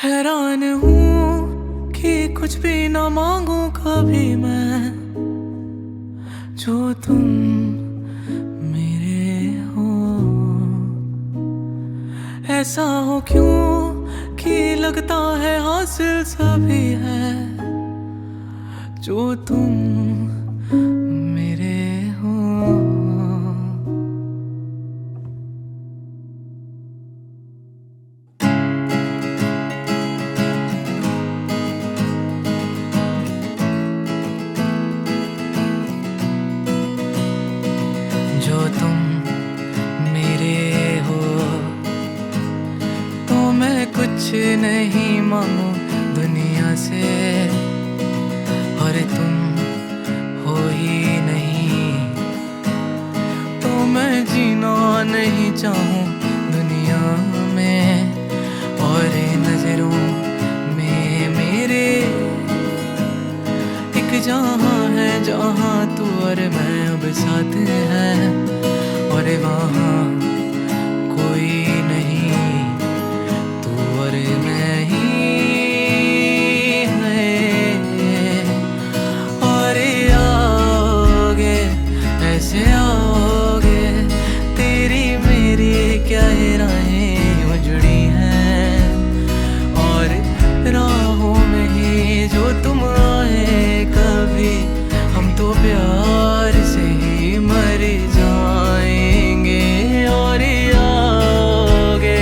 हैरान हूँ कि कुछ भी ना मांगू कभी मैं, जो तुम मेरे हो। ऐसा हो क्यों कि लगता है हासिल सभी है, जो तुम मेरे हो। जो तुम मेरे हो, तो मैं कुछ नहीं मांगू दुनिया से, और तुम हो ही नहीं तो मैं जीना नहीं चाहूँ दुनिया में। और नजरों में मेरे एक जहाँ है जहाँ तू और मैं अब साथ हैं, और वहाँ कोई नहीं, तू और मैं ही है। और आओगे ऐसे आओगे, तेरी मेरी क्या राहें यूं जुड़ी हैं, और राहों में ही जो तुम आए कभी, हम तो प्यार से ही मर जाएंगे। और आओगे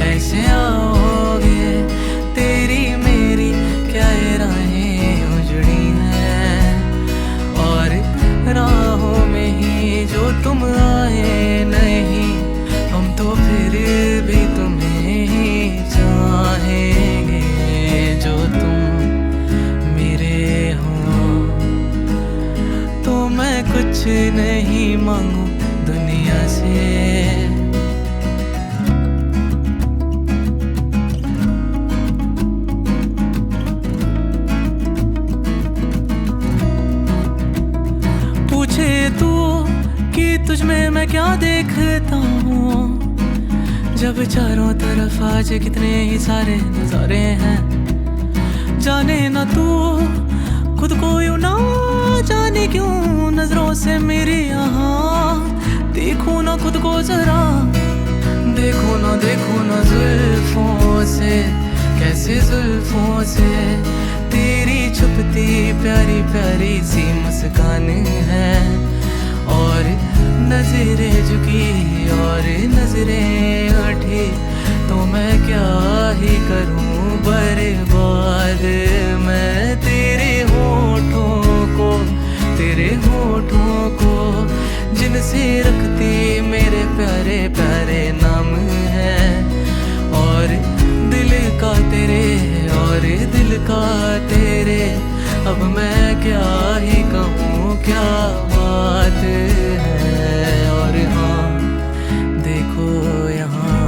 ऐसे आओगे, तेरी मेरी क्या राहें यूं जुड़ी हैं, और राहों में ही जो तुम आए नहीं, हम तो फिर भी तुम्हें ही चाहेंगे, जो तुम मेरे हो। तो मैं कुछ नहीं मांगू दुनिया से। पूछे तू कि तुझ में मैं क्या देखता हूँ, जब चारों तरफ आज कितने ही सारे नजारे हैं। जाने ना तू खुद को यूं ना जाने क्यों नजरों से मेरी यहाँ देखूं ना खुद को जरा, देखो ना जुल्फों से, कैसे जुल्फों से तेरी छुपती प्यारी प्यारी सी मुस्कान है। और नजरें झुकी और नजरें उठी, तो मैं क्या ही करूं बर्बाद मैं तेरे होठों को जिनसे रखती मेरे प्यारे प्यारे नाम है। और दिल का तेरे अब मैं क्या ही कहूँ, क्या बात है। और हाँ देखो यहाँ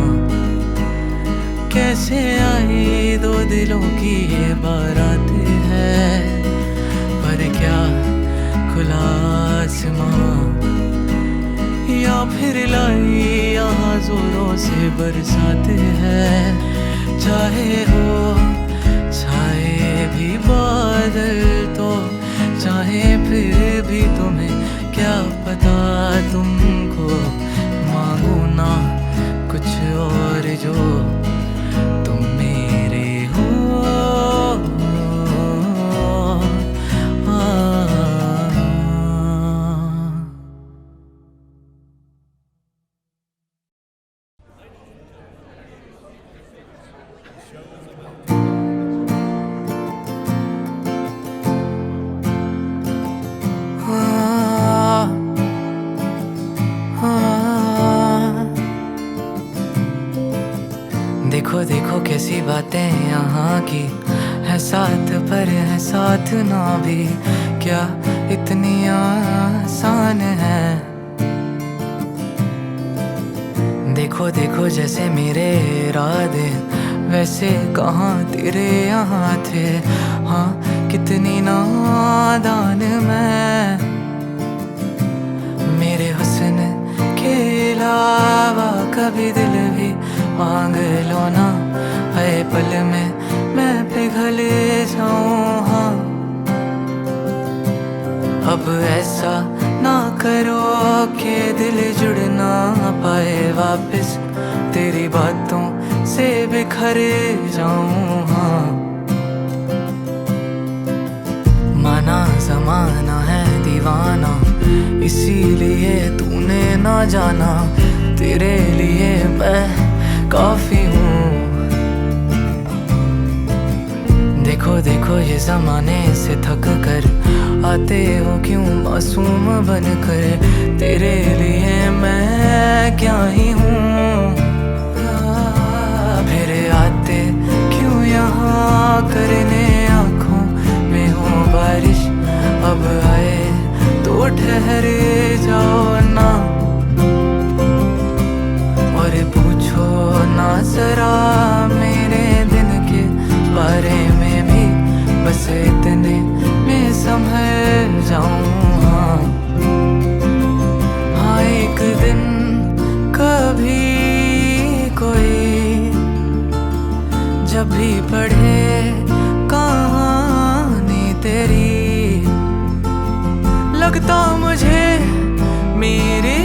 कैसे आई दो दिलों की ये बारात है, पर क्या खुला आसमां या फिर लाई यहाँ जोरों से बरसात है। चाहे हो छाए भी बादल तो, चाहे फिर भी तुम्हें क्या पता, तुमको मांगू ना कुछ और, जो तुम मेरे हो। देखो देखो कैसी बातें यहाँ की है, साथ पर है साथ ना भी, क्या इतनी आसान है। देखो देखो जैसे मेरे इरादे वैसे कहाँ तेरे यहाँ थे, हाँ कितनी नादान मैं। मेरे हुस्न के अलावा कभी दिल भी मांग लो ना, हर पल में वापस तेरी बातों से बिखर जाऊं। हाँ माना ज़माना है दीवाना, इसीलिए तूने ना जाना, तेरे लिए मैं काफी हूँ। देखो देखो ये ज़माने से थक कर आते हो क्यों मासूम बनकर, तेरे लिए मैं क्या ही हूँ। फिर आते क्यों यहाँ करने आँखों में हो बारिश, अब आए तो ठहर जाओ ना, और पूछो ना जरा मेरे दिन के बारे में भी, बस इतने में संभल जाऊं। हाँ एक दिन कभी कोई जब भी पढ़े कहानी तेरी, लगता मुझे मेरे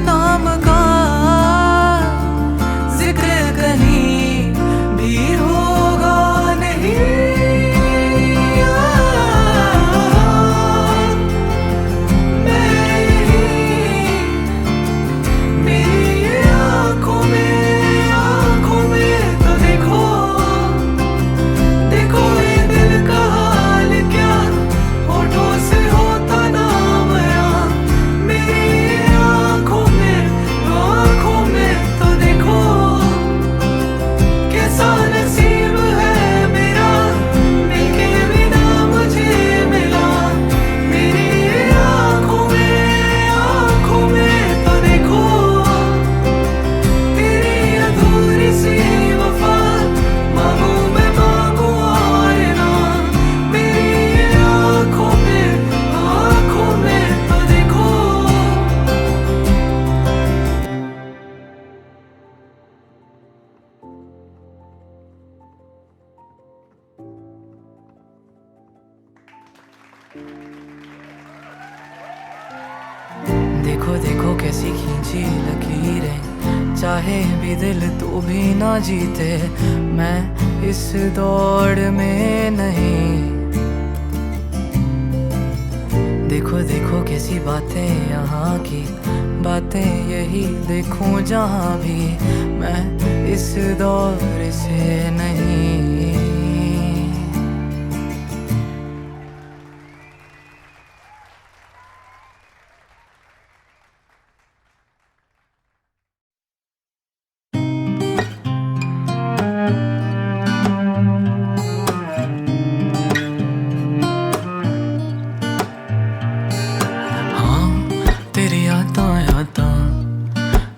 नाम का जिक्र कहीं भी होगा नहीं। देखो देखो कैसी खींची लकीरें, चाहे भी दिल तो भी ना जीते, मैं इस दौड़ में नहीं। देखो देखो कैसी बातें यहाँ की, बातें यही देखूं जहाँ भी, मैं इस दौर से नहीं।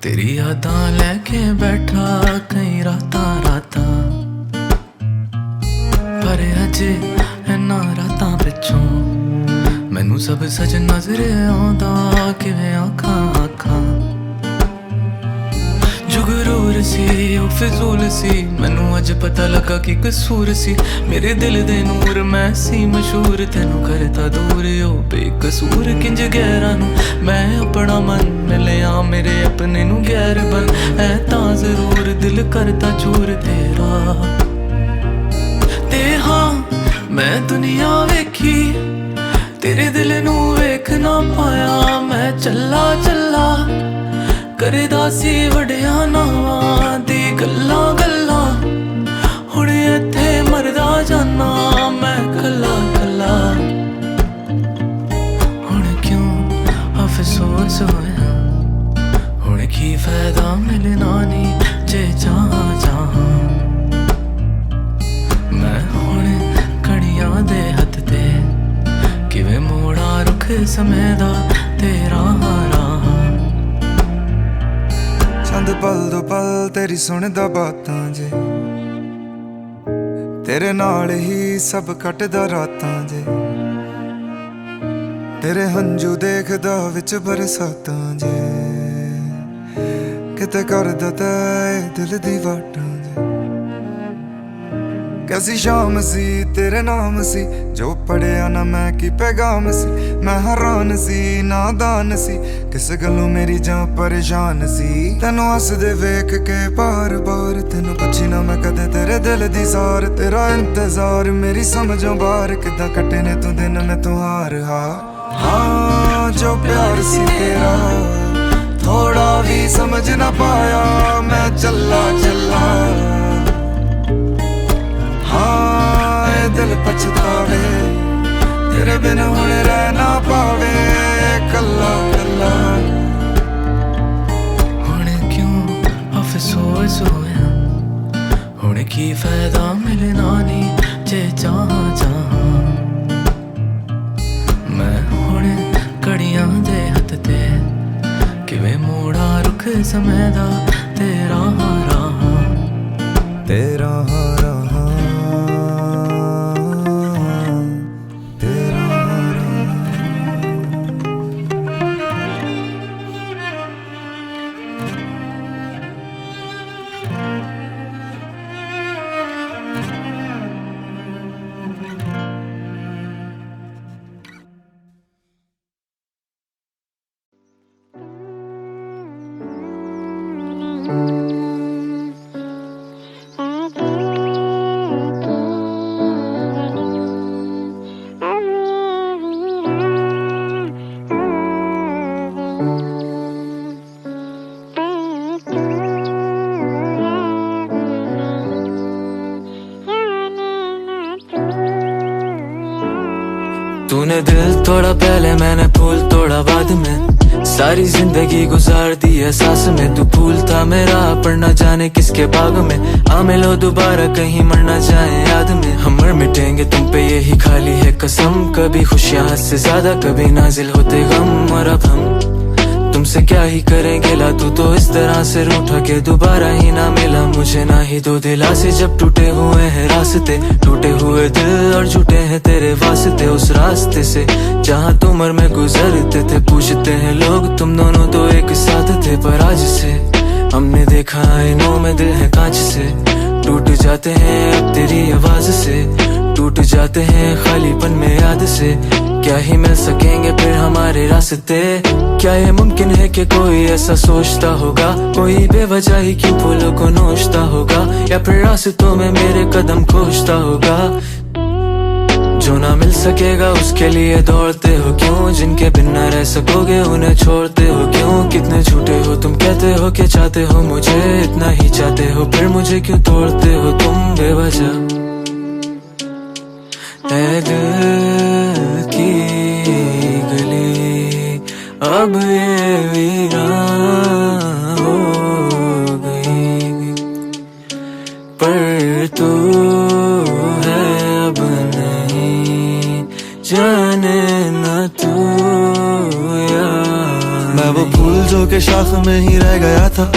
तेरी यादां लेके बैठा कई रातां रातां, पर अज इन्हां रातां पिछों मैनू सब सच नजर आउंदा, किवें आखां आखां जुगरूर सी ओ फिजूल सी, मैनू अज पता लगा कि कसूर सी, मेरे दिल दे नूर मैं सी मशहूर, तेनू करता दूर ओ बेकसूर, किंज गैरां नू मैं अपना मन लिया, मेरे अपने नू गैर बन है तां जरूर, दिल करता चूर तेरा। ते हाँ मैं दुनिया वेखी, तेरे दिल नू वेख ना पाया, मैं चला चला करदा सी वड्डिया नावां दी गल्लां गल्लां, हुण इत्थे मरदा जाना मैं कल्ला कल्ला, हुण क्यों अफसोस होया, हुण की फायदा मिलना नी जे चाहां चाहां, मैं हुण घड़ियां दे हत्थ ते किवें मोड़ा रुख समय दा तेरा राह। चंद पल दो पल तेरी सुनदा बातां जे, तेरे नाल ही सब कटदा रातां जे, तेरे हंझू देखदा विच बरसातां जे, किते करदा तै दिल दी वाटां जे, कैसी शाम सी तेरे नाम सी, जो पढ़िया ना मैं की पैगाम सी। मैं हैरान सी नादान सी, किस गलों मेरी जां परेशान सी। तेनू हसदे वेख के बार बार, तेनू पुछी ना मैं कदे तेरे दिल दी सार। तेरा इंतजार मेरी समझों बाहर, किदा कटे ने तू दिन में तू हार हाँ जो प्यार सी तेरा थोड़ा भी समझ ना पाया, मैं चला चला हाँ दिल पछतावे, तेरे बिन हुण रह ना पावे कल्ला कल्ला। हुण क्यों अफसोस होया, हुण की फायदा मिलना नहीं जे चाहां चाहां। मैं हुण घड़ियां दे हत्थ ते किवें मोड़ा रुख समय दा, तेरा राह तेरा रहा तेरा तूने दिल तोड़ा पहले, मैंने फूल तोड़ा बाद में। सारी जिंदगी गुजार दी एहसास में, तू फूल था मेरा पर न जाने किसके बाग में। आ मिलो दोबारा कहीं मर न जाए याद में, हम मर मिटेंगे तुम पे यही खाली है कसम। कभी खुशियां हद से ज्यादा, कभी नाजिल होते गम। और अब हम तुमसे क्या ही करेंगे ला, तू तो इस तरह से रूठा के दोबारा ही ना मिला मुझे। ना ही दो दिला से जब टूटे हुए हैं रास्ते, टूटे हुए दिल और झूठे हैं तेरे वास्ते। उस रास्ते से जहाँ तुम और मैं गुजरते थे, पूछते हैं लोग तुम दोनों तो एक साथ थे। पर आज से हमने देखा आईनों में दिल है कांच से, टूट जाते हैं अब तेरी आवाज से, टूट जाते हैं खालीपन में याद से। क्या ही मिल सकेंगे फिर हमारे रास्ते, क्या ये मुमकिन है कि कोई ऐसा सोचता होगा, कोई बेवजह ही क्यों फूलों को नोचता होगा, या फिर रास्तों में मेरे कदम खोजता होगा। जो ना मिल सकेगा उसके लिए दौड़ते हो क्यों, जिनके बिन न रह सकोगे उन्हें छोड़ते हो क्यों। कितने झूठे हो तुम, कहते हो कि चाहते हो मुझे, इतना ही चाहते हो फिर मुझे क्यों तोड़ते हो तुम बेवजह। ऐ दिल की गली अब ये वीरान हो गई, पर तू है अब नहीं, जाने न तू यार। मैं वो फूल जो के शाख में ही रह गया था,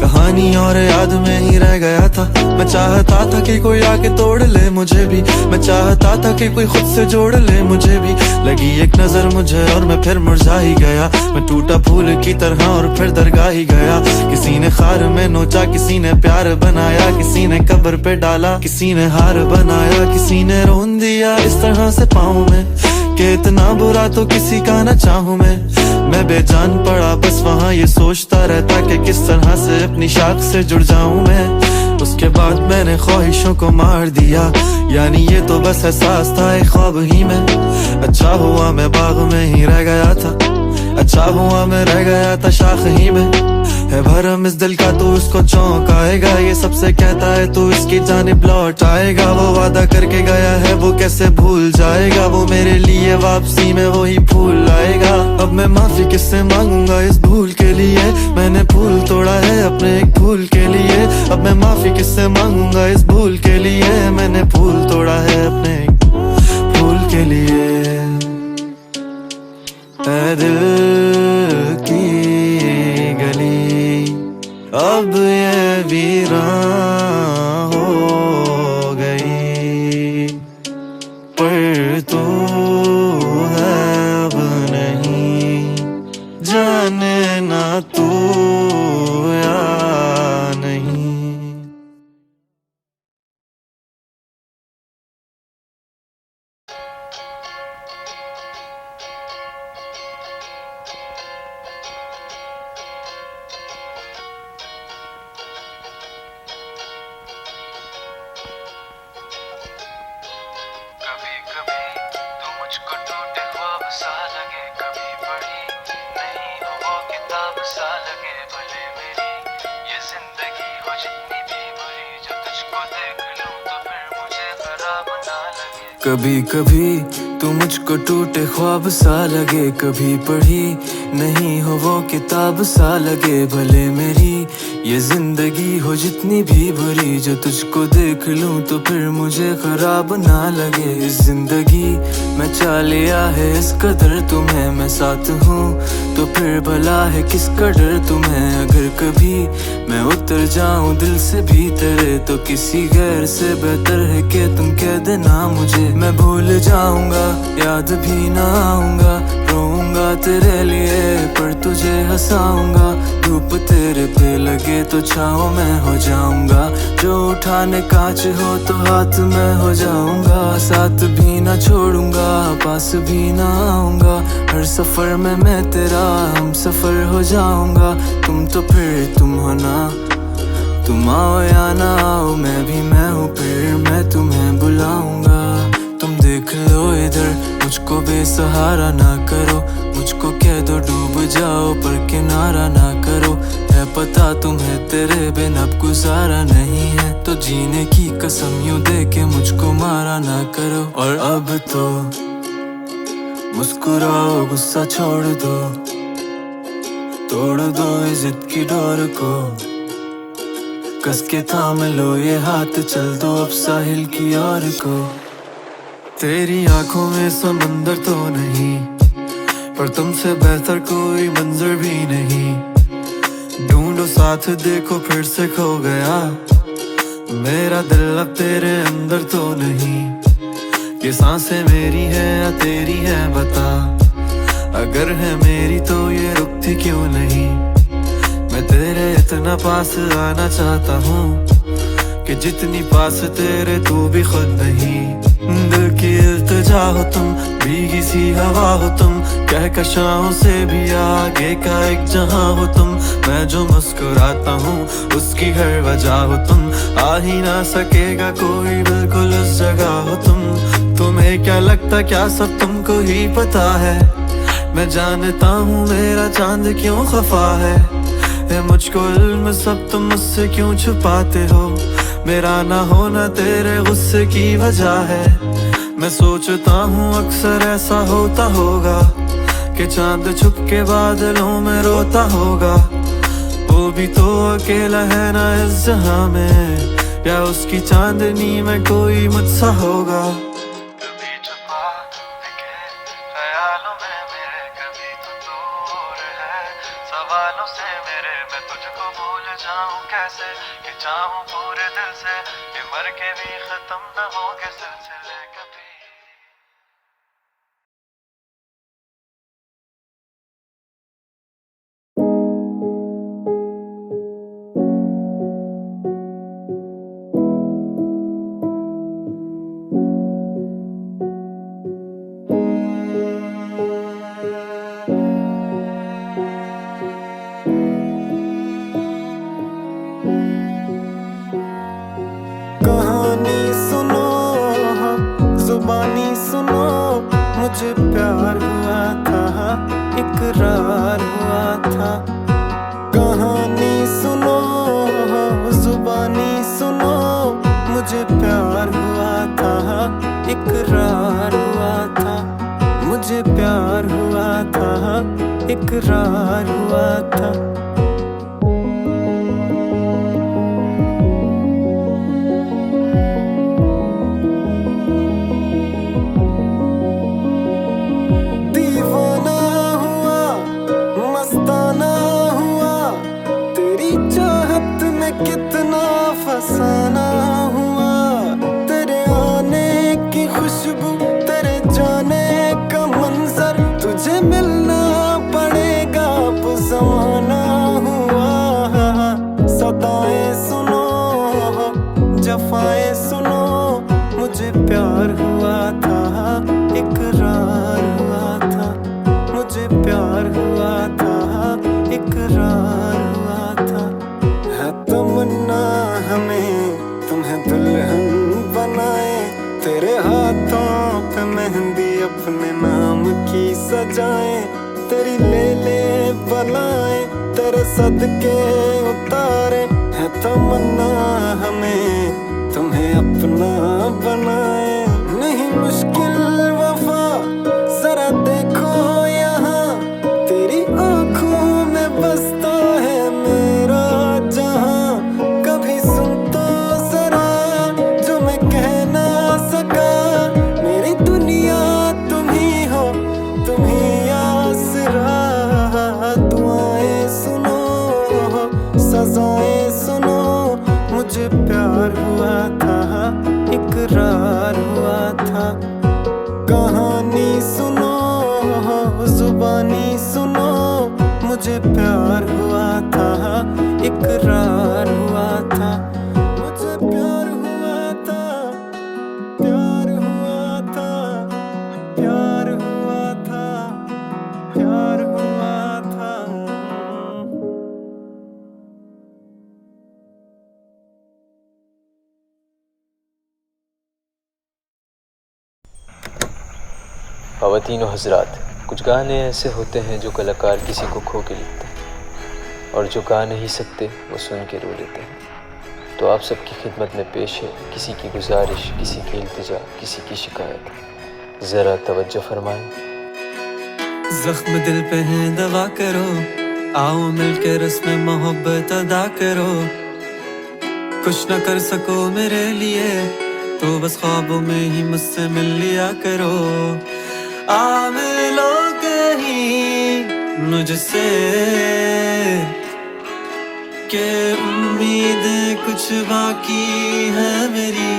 कहानी और याद में ही रह गया था। मैं चाहता था कि कोई आके तोड़ ले मुझे भी, मैं चाहता था कि कोई खुद से जोड़ ले मुझे भी। लगी एक नजर मुझे और मैं फिर मुरझा ही गया, मैं टूटा फूल की तरह और फिर दरगाह ही गया। किसी ने खार में नोचा, किसी ने प्यार बनाया, किसी ने कब्र पे डाला, किसी ने हार बनाया, किसी ने रोन दिया इस तरह से पाँव में कि इतना बुरा तो किसी का न चाहूं मैं बेजान पड़ा बस वहाँ ये सोचता रहता कि किस तरह से अपनी शाख से जुड़ जाऊं मैं। उसके बाद मैंने ख्वाहिशों को मार दिया, यानी ये तो बस एहसास था एक ख्वाब ही में। अच्छा हुआ मैं बाग में ही रह गया था, अच्छा हुआ मैं रह गया था शाख ही में। है भरम इस दिल का तू उसको चौंकाएगा, ये सबसे कहता है तू इसकी जानिब लौट आएगा। वो वादा करके गया है वो कैसे भूल जाएगा, वो मेरे लिए वापसी में वही फूल लाएगा। अब मैं माफी किससे मांगूंगा इस भूल के लिए, मैंने फूल तोड़ा है अपने एक फूल के लिए। अब मैं माफी किससे मांगूंगा इस भूल के लिए, मैंने फूल तोड़ा है अपने एक फूल के लिए। ऐ दिल की गली अब ये वीरान हो गई, पर तू है अब नहीं, जाने ना तू कभी कभी तू मुझको टूटे ख्वाब सा लगे, कभी पढ़ी नहीं हो वो किताब सा लगे। भले मेरी ये जिंदगी हो जितनी भी बुरी, जो तुझको देख लूं तो फिर मुझे खराब ना लगे। इस जिंदगी मैं चाह लिया है इस कदर तुम्हें, मैं साथ हूँ तो फिर भला है किसका डर तुम्हें। अगर कभी मैं उतर जाऊं दिल से भी तेरे, तो किसी गैर से बेहतर है कि तुम कह देना मुझे। मैं भूल जाऊंगा याद भी ना आऊंगा, रोऊंगा तेरे लिए पर तुझे हंसाऊंगा। धूप तेरे पे लगे तो छाँव में हो जाऊंगा, जो उठाने कांच हो तो हाथ में हो जाऊंगा। साथ भी ना छोड़ूंगा पास भी ना आऊंगा, हर सफर में मैं तेरा हम सफर हो जाऊंगा। तुम तो फिर तुम हो ना, तुम आओ या ना आओ मैं भी मैं हूँ, फिर मैं तुम्हें बुलाऊंगा। तुम देख लो इधर मुझको बेसहारा ना करो, मुझको कह दो डूब जाओ पर किनारा ना करो। है पता तुम्हें तेरे बिना अब गुजारा नहीं है, तो जीने की कसम यूं दे के मुझको मारा ना करो। और अब तो मुस्कुराओ गुस्सा छोड़ दो, तोड़ दो इस जिद की डोर को, कस के थाम लो ये हाथ चल दो अब साहिल की ओर को। तेरी आंखों में समंदर तो नहीं, पर तुमसे बेहतर कोई मंजर भी नहीं। ढूंढो साथ देखो फिर से खो गया, मेरा दिल अब तेरे अंदर तो नहीं। ये सांसें मेरी है या तेरी है बता, अगर है मेरी तो ये रुकती क्यों नहीं। मैं तेरे इतना पास आना चाहता हूँ कि जितनी पास तेरे तू भी खुद नहीं। दिल की इल्तिजा हो तुम, भीगी सी हवा हो तुम, कहकशाओं से भी आगे का एक जहां हो तुम। मैं जो मुस्कुराता हूँ उसकी हर वजह हो तुम, आ ही ना सकेगा कोई बिल्कुल उस जगह हो तुम। तुम्हें क्या लगता क्या सब तुमको ही पता है, मैं जानता हूँ मेरा चांद क्यों खफा है। मुझको इल्म सब तुम मुझसे क्यों छुपाते हो, मेरा ना होना तेरे गुस्से की वजह है। मैं सोचता हूँ अक्सर ऐसा होता होगा कि चांद छुप के बादलों में रोता होगा। वो भी तो अकेला है ना इस जहां में, या उसकी चांदनी में कोई मुझसा होगा। कभी छुपा दिखे ख्यालों में मेरे, कभी तो दूर है सवालों से मेरे। मैं तुझको भूल जाऊं कैसे कि चाहूं पूरे दिल से, कि मर के भी खत्म न होंगे सिलसिले कभी। कहानी सुनो जुबानी सुनो, मुझे प्यार हुआ था इकरार हुआ था। कहानी सुनो जुबानी सुनो, मुझे प्यार हुआ था इकरार हुआ था। मुझे प्यार हुआ था इकरार हुआ था। कितना फसाना हुआ, तेरे आने की खुशबू तेरे जाने का मंजर, तुझे मिलना पड़ेगा अब ज़माना हुआ। सदाएं सुनो जफाएं सुनो, मुझे प्यार हुआ था इकरार हुआ था। मुझे प्यार हुआ था इकरार हुआ था। है तमन्ना हमें तुम्हें दुल्हन बनाए, तेरे हाथों पे मेहंदी अपने नाम की सजाए। तेरी ले ले बलाएं तेरे सदके उतारे, है तमन्ना हमें तुम्हें अपना बनाए। नहीं था। कहानी सुनो, जुबानी सुनो, मुझे प्यार हुआ था, इकरार हुआ था। मुझे प्यार हुआ था, प्यार हुआ था, प्यार हुआ था, प्यार हुआ था। ख़वातीन व हज़रात, कुछ गाने ऐसे होते हैं जो कलाकार किसी को खो के लिखते हैं और जो गा नहीं सकते वो सुन के रो लेते हैं। तो आप सबकी खिदमत में पेश है किसी की गुजारिश, किसी की इल्तिजा, किसी की शिकायत। ज़रा तवज्जो फरमाएं। जख्म दिल पे है दवा करो, आओ मिलकर रस्म मोहब्बत अदा करो। कुछ न कर सको मेरे लिए तो बस ख्वाबों में ही मुझसे मिल लिया करो। आ मिलो कहीं मुझसे के उम्मीद कुछ बाकी है मेरी,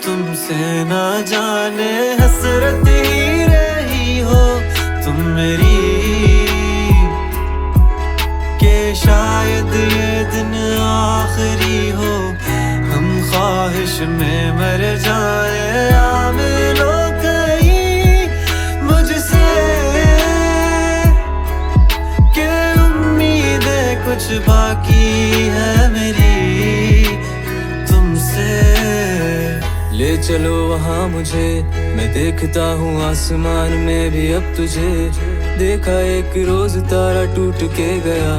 तुमसे ना जाने हसरत ही रही हो तुम मेरी, के शायद ये दिन आखिरी हो, हम ख्वाहिश में मर जाए। आ मिलो कहीं मुझसे के उम्मीदें कुछ बाकी है मेरी तुमसे। ले चलो वहाँ मुझे, मैं देखता हूँ आसमान में भी अब तुझे। देखा एक रोज तारा टूट के गया,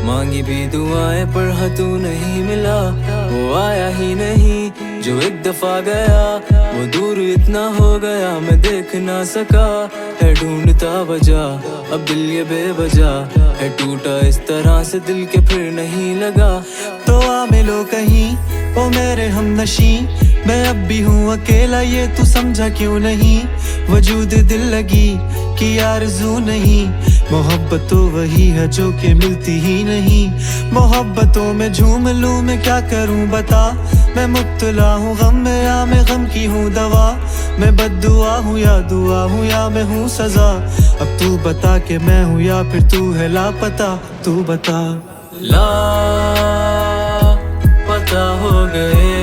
मांगी भी दुआएं पढ़ा तू नहीं मिला। वो आया ही नहीं जो एक दफा गया, वो दूर इतना हो गया मैं देख ना सका। है ढूंढता वजह अब दिल ये बेवजह है टूटा, इस तरह से दिल के फिर नहीं लगा। तो आ मिलो कहीं ओ मेरे हमनशी, मैं अब भी हूँ अकेला ये तू समझा क्यों नहीं। वजूद दिल लगी कि आरज़ू नहीं, मोहब्बत तो वही है जो कि मिलती ही नहीं। मोहब्बतों में झूम लूँ मैं क्या करूँ बता, मैं मुब्तला हूँ गम में या मैं गम की हूँ दवा। मैं बद्दुआ हूँ या दुआ हूँ या मैं हूँ सजा। अब तू बता कि मैं हूँ या फिर तू है लापता, तू बता। लापता हो गए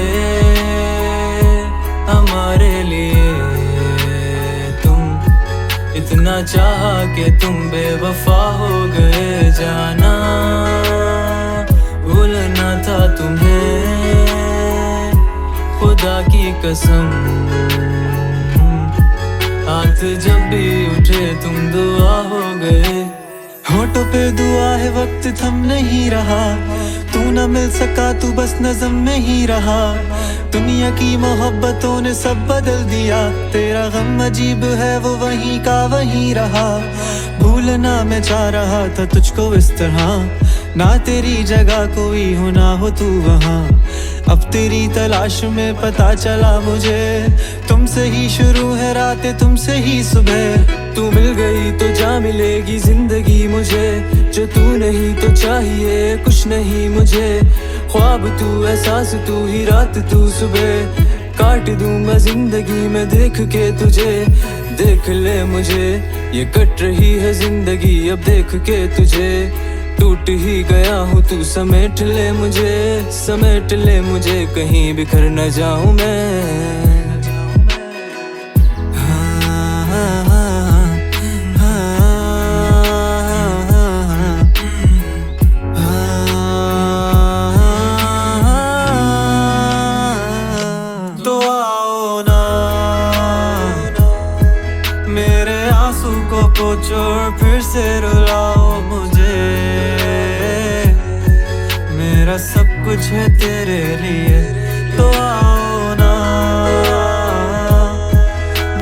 हमारे लिए तुम, इतना चाहा कि तुम बेवफा हो गए। जाना भूलना था तुम्हें खुदा की कसम, हाथ जब भी उठे तुम दुआ हो गए। होठों पे दुआ है वक्त थम नहीं रहा, तू न मिल सका तू बस नज़म में ही रहा। दुनिया की मोहब्बतों ने सब बदल दिया, तेरा गम अजीब है वो वहीं का वहीं रहा। भूलना मैं चाह रहा था तुझको इस तरह, ना तेरी जगह कोई हो ना हो तू वहाँ। अब तेरी तलाश में पता चला मुझे, तुमसे ही शुरू है रातें तुमसे ही सुबह। तू मिल गई तो जा मिलेगी जिंदगी मुझे, जो तू नहीं तो चाहिए कुछ नहीं मुझे। ख्वाब तू एहसास तू ही रात तू सुबह, काट दूंगा जिंदगी में देख के तुझे। देख ले मुझे ये कट रही है जिंदगी अब देख के तुझे। टूट ही गया हूँ तू समेट ले मुझे, समेट ले मुझे कहीं बिखर न जाऊं मैं। तो आओ ना मेरे आंसू को पोंछो और फिर से रुलाओ मुझे। मेरा सब कुछ है तेरे लिए, तो आओ ना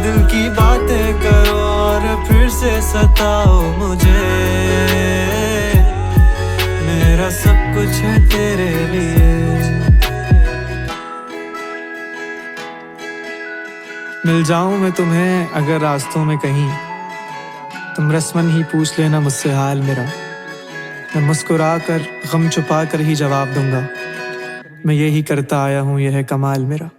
दिल की बातें करो और फिर से सताओ मुझे। मेरा सब कुछ है तेरे लिए। मिल जाऊं मैं तुम्हें अगर रास्तों में कहीं, तुम रस्मन ही पूछ लेना मुझसे हाल मेरा। मैं मुस्कुरा कर गम छुपा कर ही जवाब दूंगा, मैं यही करता आया हूँ यह है कमाल मेरा।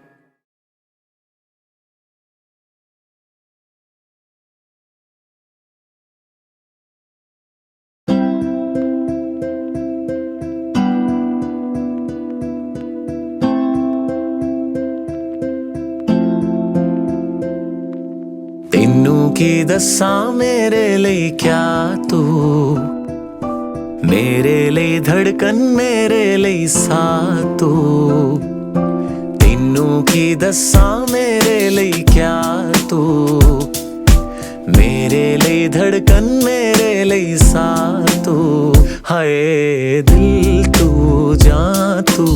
की दसा मेरे लिए क्या तू, मेरे लिए धड़कन मेरे लिए सा तू, तेनू की दसा मेरे लिए क्या तू, मेरे लिए धड़कन मेरे लिए सा तू। हाय दिल तू जां तू,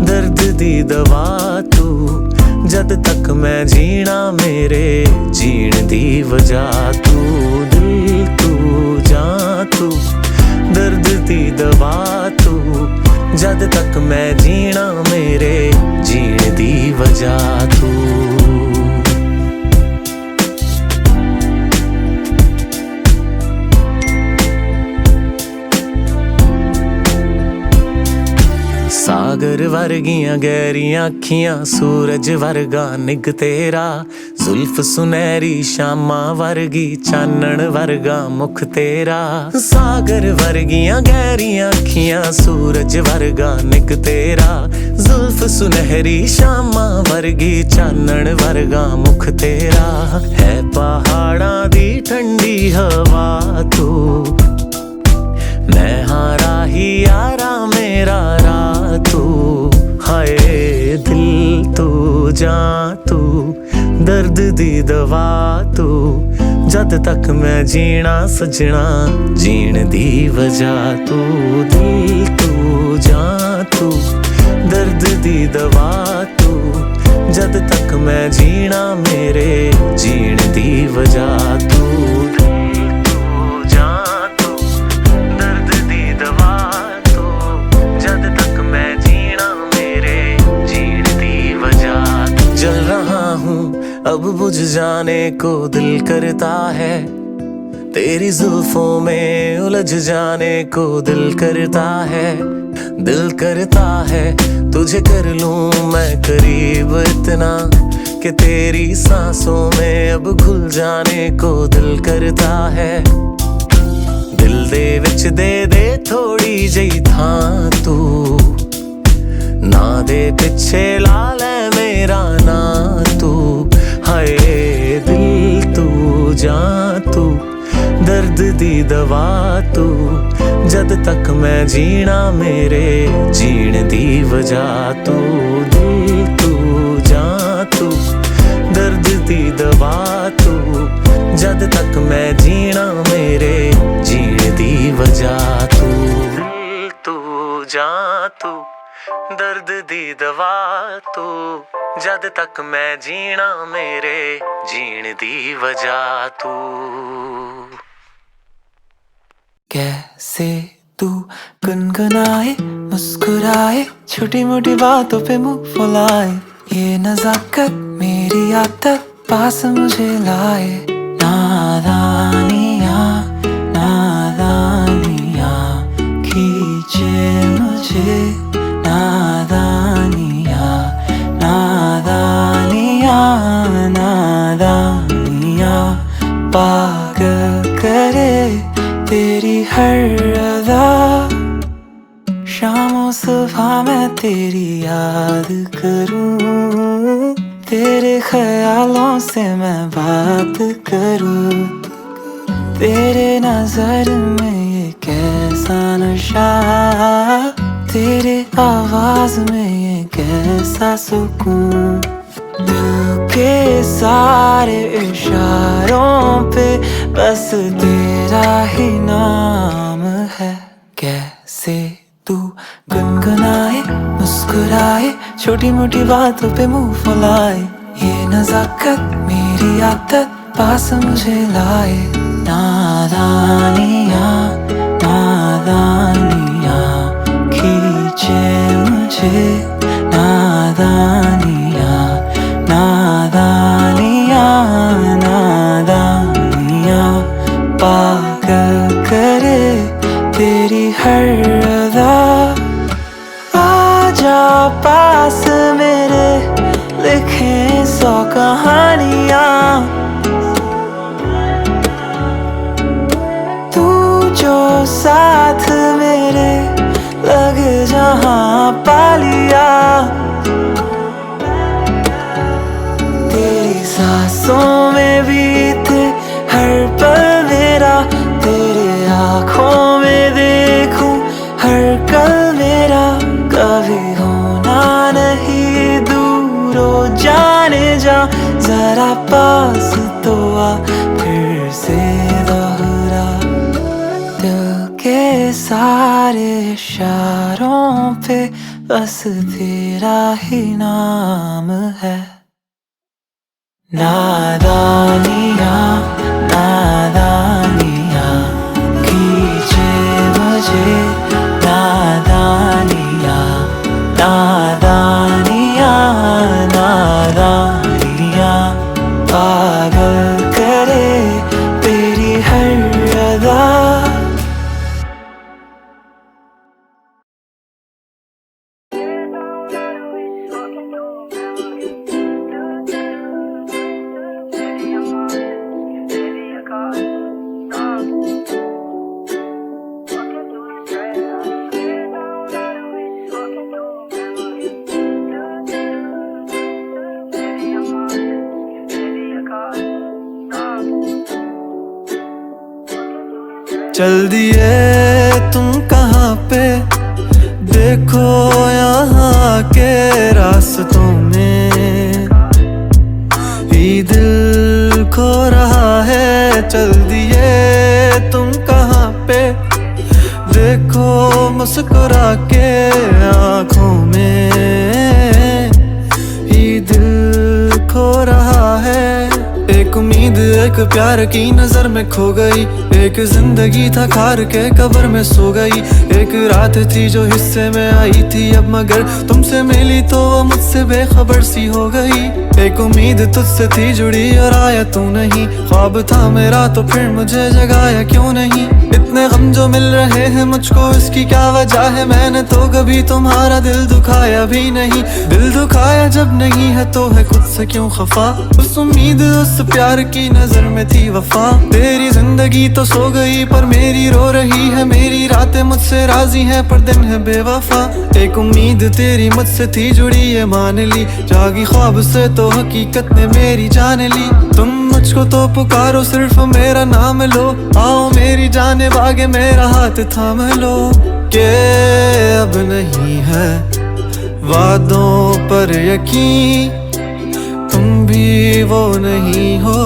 दर्द दी दवा तू, जद तक मैं जीना मेरे जीण दी वजह तू। दिल तू जां तू, दर्द दी दवा तू, जद तक मैं जीना मेरे जीण दी वजह तू। सागर वर्गियां गहरियां अखियां, सूरज वर्गा निग तेरा, जुल्फ सुनहरी शामा वर्गी, चानन वर्गा मुख तेरा। सागर वर्गियां गहरियां अखियां, सूरज वर्गा निग तेरा, जुल्फ सुनहरी शामा वर्गी, चानन वर्गा मुख तेरा। है पहाड़ां दी ठंडी हवा तू, मैं हाँ राही यारा मेरा राह तू। हाय दिल तू जां तू, दर्द दी दवा तू, जद तक मैं जीना सजना जीण दी वजह तू। दिल तू जां तू, दर्द दी दवा तू, जद तक मैं जीना मेरे जीण दी वजह तू। जल रहा हूँ अब बुझ जाने को दिल करता है, तेरी जुल्फों में उलझ जाने को दिल करता है। दिल करता है तुझे कर लूं मैं करीब इतना, कि तेरी सांसों में अब घुल जाने को दिल करता है। दिल दे विच दे थोड़ी जही थां तू, ना दे पिछे ला ले मेरा ना तू। हाय दिल तू जां तू, दर्द दी दवा तू, जद तक मैं जीना मेरे जीण दी वजह तू। दिल तू जां तू, दर्द दी दवा तू, जद तक मैं जीना मेरे जीण दी वजह तू। दिल तू जां तू, दर्द दी दवा तू, जद तक मैं जीना मेरे जीण दी वजह तू। कैसे तू गुनगुनाए मुस्कुराए, छोटी मोटी बातों पे मुंह फुलाए, ये नजाकत मेरी आदत पास मुझे लाए। नादानियाँ नादानियाँ खींचे मुझे, नादानियाँ नादानियाँ नादानियाँ पागल करे तेरी हर अदा। शामों सुबह मैं तेरी याद करूं, तेरे ख्यालों से मैं बात करूं। तेरे नजर में ये कैसा नशा, तेरे आवाज में ये कैसा सुकून। दिल के सारे इशारों पे बस तेरा ही नाम है। कैसे तू गुनगुनाए मुस्कुराए, छोटी मोटी बातों पे मुंह फुलाए, ये नजाकत मेरी आदत पास मुझे लाए। नादानियाँ नादानियाँ खींचे मुझे, नादानियाँ नादानियाँ नादानियाँ पागल करे तेरी हर अदा। आजा पास मेरे लिखें 100 कहानियाँ, तू जो साथ मेरे लग जहाँ पा लिया। तेरी सांसों में भी थे जाने जा, जरा पास तो आ, फिर से दोहरा। दिल के सारे इशारों पे बस तेरा ही नाम है। नादानियाँ नादानियाँ खींचे मुझे, नादानियाँ नादानियाँ नादानियाँ पागल करे तेरी हर अदा। चल दिए तुम कहाँ पे, देखो यहाँ के रास्तों में ही दिल खो रहा है। चल दिए तुम कहाँ पे, देखो मुस्कुरा के आँखों में ही दिल खो रहा है। एक उम्मीद एक प्यार की नजर में खो गई, एक जिंदगी था खार के कब्र में सो गई। एक रात थी जो हिस्से में आई थी अब, मगर तुमसे मिली तो वो मुझसे बेखबर सी हो गई। एक उम्मीद तुझसे थी जुड़ी और आया तू नहीं, ख्वाब था मेरा तो फिर मुझे जगाया क्यों नहीं। इतने गम जो मिल रहे हैं मुझको, इसकी क्या वजह है, मैंने तो कभी तुम्हारा दिल दुखाया भी नहीं। दिल दुखाया जब नहीं है तो है खुद से क्यों खफा, उस उम्मीद उस प्यार की नजर में थी वफा। तेरी जिंदगी तो सो गई पर मेरी रो रही है, मेरी रातें मुझसे राजी हैं पर दिन है बेवफा। एक उम्मीद तेरी मुझसे थी जुड़ी ये मान ली, जागी ख्वाब से तो हकीकत ने मेरी जान ली। तुम मुझको तो पुकारो सिर्फ मेरा नाम लो, आओ मेरी जाने बागे मेरा हाथ थाम लो। के अब नहीं है वादों पर यकीन, तुम भी वो नहीं हो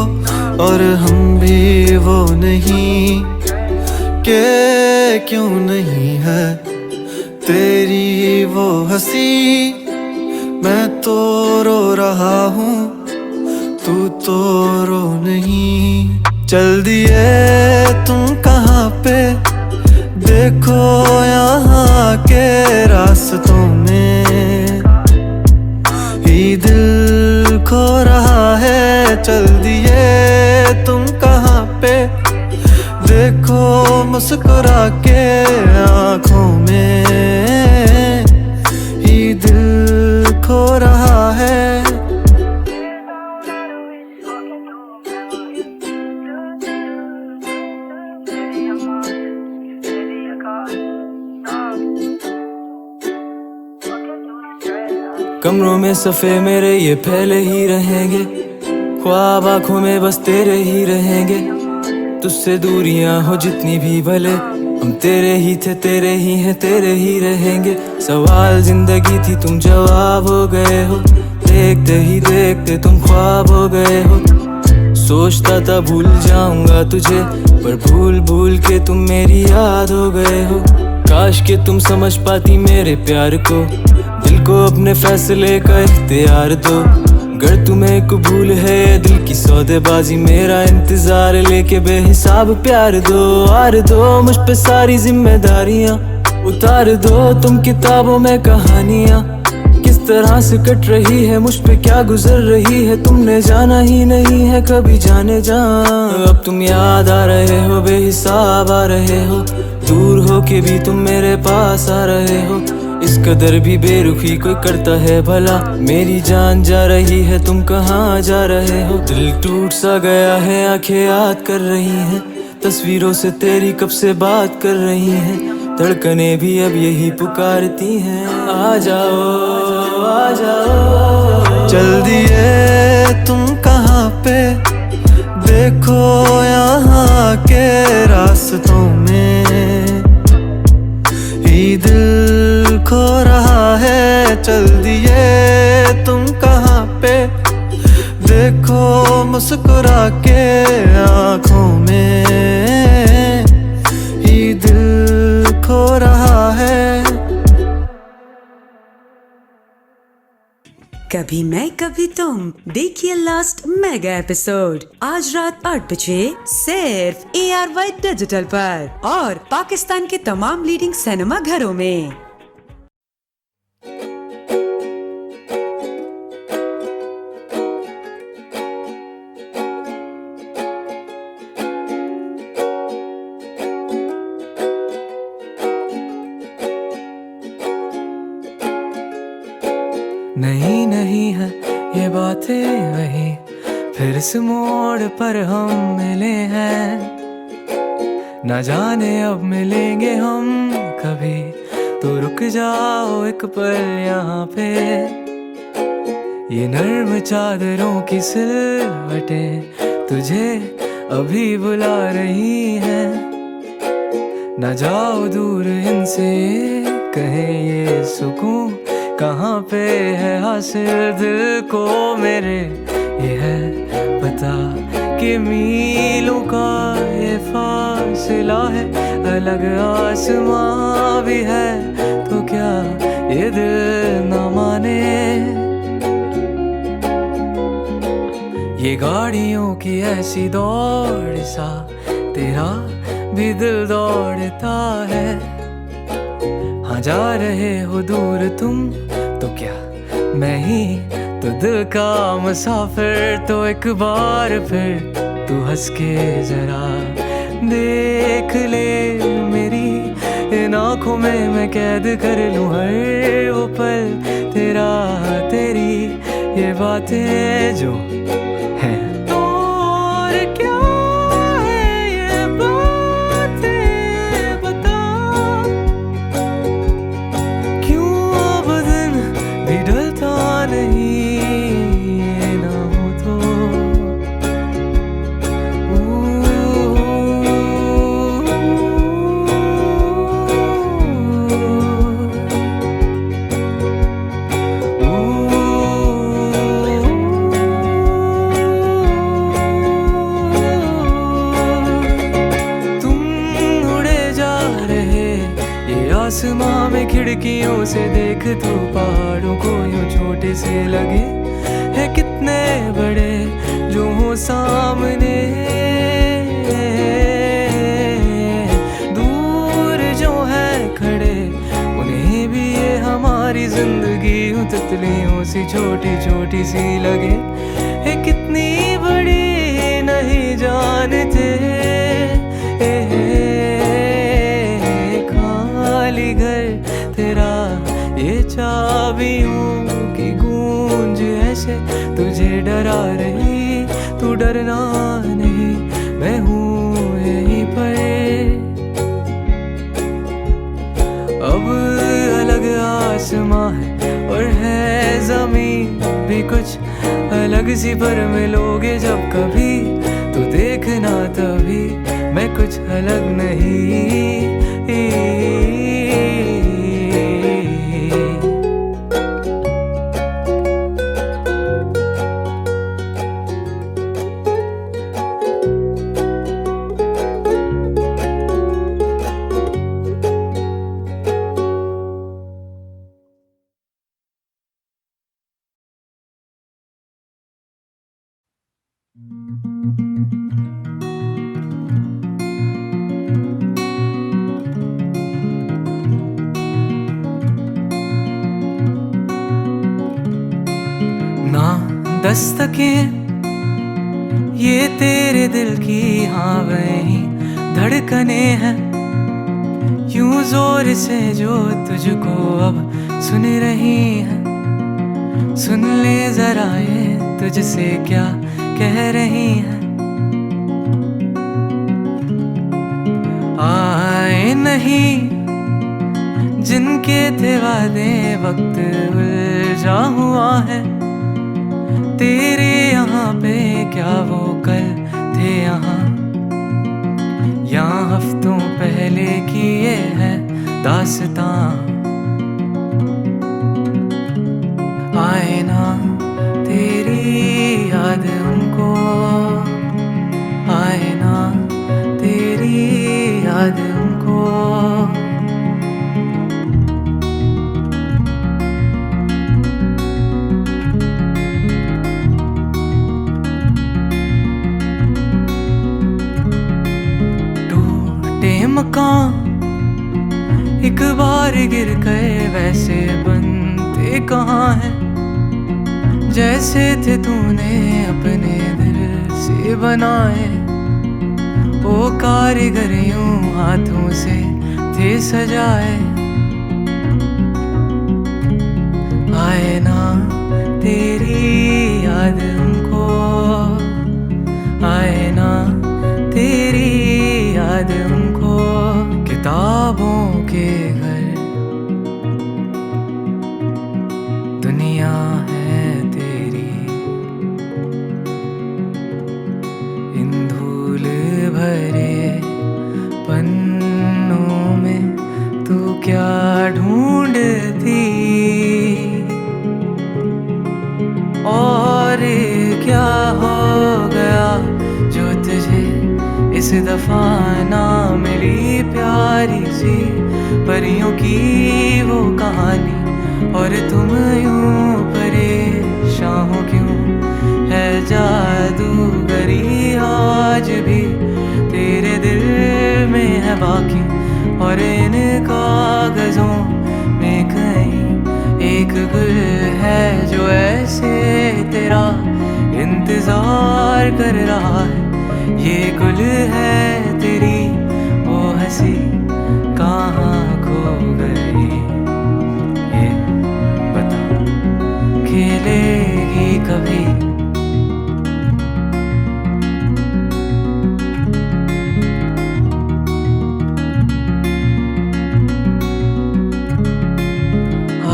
और हम भी वो नहीं। के क्यों नहीं है तेरी वो हंसी, मैं तो रो रहा हूँ तू तो रो नहीं। चल दिए तुम कहाँ पे, देखो यहाँ के रास्तों में ही दिल खो रहा है। चल दिए तुम कहाँ पे, देखो मुस्कुरा के आँखों में ही दिल खो रहा है। कमरों में सफ़े मेरे ये फैले ही रहेंगे, ख्वाब आँखों में बस तेरे ही रहेंगे। तुझसे दूरियां हो जितनी भी भले, हम तेरे ही थे तेरे ही हैं तेरे ही रहेंगे। सवाल जिंदगी थी तुम जवाब हो गए हो, देखते ही देखते तुम ख्वाब हो गए हो। सोचता था भूल जाऊंगा तुझे, पर भूल भूल के तुम मेरी याद हो गए हो। काश के तुम समझ पाती मेरे प्यार को, दिल को अपने फैसले का इख्तियार दो। अगर तुम्हें कबूल है दिल की सौदेबाजी, मेरा इंतजार लेके बेहिसाब प्यार दो। आर दो मुझ पे सारी जिम्मेदारियां, उतार दो तुम किताबों में कहानियां। किस तरह से कट रही है मुझ पे क्या गुजर रही है, तुमने जाना ही नहीं है कभी जाने जा। अब तुम याद आ रहे हो बेहिसाब आ रहे हो, दूर हो के भी तुम मेरे पास आ रहे हो। इस कदर भी बेरुखी कोई करता है भला, मेरी जान जा रही है तुम कहाँ जा रहे हो। दिल टूट सा गया है आंखें याद कर रही हैं, तस्वीरों से तेरी कब से बात कर रही हैं। धड़कने भी अब यही पुकारती हैं, आ जाओ आ जाओ। चल दिए तुम कहाँ पे, देखो यहाँ के रास्तों में ही दिल खो रहा है। चल दिए तुम कहाँ पे, देखो मुस्कुरा के आंखों में ही दिल खो रहा है। कभी मैं कभी तुम देखिए लास्ट मेगा एपिसोड आज रात 8 बजे सिर्फ ARY डिजिटल पर और पाकिस्तान के तमाम लीडिंग सिनेमा घरों में। नहीं नहीं है ये बातें वही, फिर इस मोड़ पर हम मिले हैं। न जाने अब मिलेंगे हम कभी, तो रुक जाओ एक पल यहाँ पे। ये नर्म चादरों की सिलवटें तुझे अभी बुला रही हैं। न जाओ दूर इनसे, कहे ये सुकून कहाँ पे है हासिल दिल को मेरे। ये है पता कि मीलों का ये फासला है, अलग आसमां भी है, तो क्या ये दिल न माने। ये गाड़ियों की ऐसी दौड़ सा तेरा भी दिल दौड़ता है। हाँ जा रहे हो दूर तुम तो क्या मैं ही तो दिल का मुसाफिर। तो एक बार फिर तू हंस के जरा देख ले मेरी इन आँखों में, मैं कैद कर लूँ हर वो पल तेरा तेरी ये बातें जो हैं। और क्या है ये बातें बता, क्यों अब दिन भी ढलता नहीं, ये ना हो तो। आसमां में खिड़कियों से देख तू पहाड़ों को यूं छोटे से लगे है कितने बड़े जो हो सामने। दूर जो है खड़े उन्हें भी ये हमारी जिंदगी यूं तितलियों सी छोटी छोटी सी लगे है कितनी बड़ी नहीं जानते। घर तेरा ये चाबियों की गूंज ऐसे तुझे डरा रही, तू डरना नहीं मैं हूँ यहीं पर। अब अलग आसमां है और है जमीन भी कुछ अलग सी, पर मिलोगे जब कभी तो देखना तभी मैं कुछ अलग नहीं। ना दस्तकें ये तेरे दिल की हाँ वही धड़कने हैं, यूं जोर से जो तुझको अब सुन रही है। सुन ले जरा ये तुझसे क्या कह रही है। आए नहीं जिनके थे वादे वक्त उलझा हुआ है, तेरे यहाँ पे क्या वो कल थे यहाँ हफ्तों पहले की ये है दास्तां। आए ना तेरी याद मकान एक बार गिर गए वैसे बनते कहाँ हैं, जैसे थे तूने अपने दिल से बनाए। ओ कारीगर यूं हाथों से थे सजाए। आए ना तेरी याद हमको, आए ना तेरी याद हमको। किताबों के घर दुनिया है तेरी, इन धूल भरे पन्नों में तू क्या ढूंढती, और क्या हो गया जो तुझे इस दफा ना मिली प्यारी सी परियों की वो कहानी। और तुम यूं परेशान हो क्यों, है जादूगरी आज भी तेरे दिल में है बाकी। और इन कागजों में कहीं एक गुल है जो ऐसे तेरा इंतजार कर रहा है। ये गुल है तेरी वो हंसी कहाँ खो गई, ये बता खेलेगी कभी।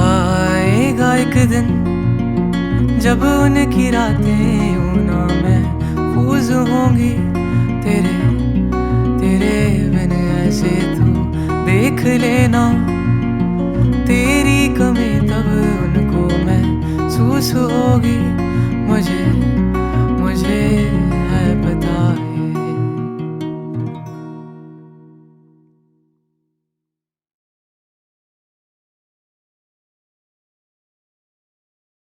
आएगा एक दिन जब उनकी रातें यूं ना महफूज होंगी तेरे तेरे बिन ऐसे तू देख लेना। तेरी कमी तब उनको महसूस होगी, मुझे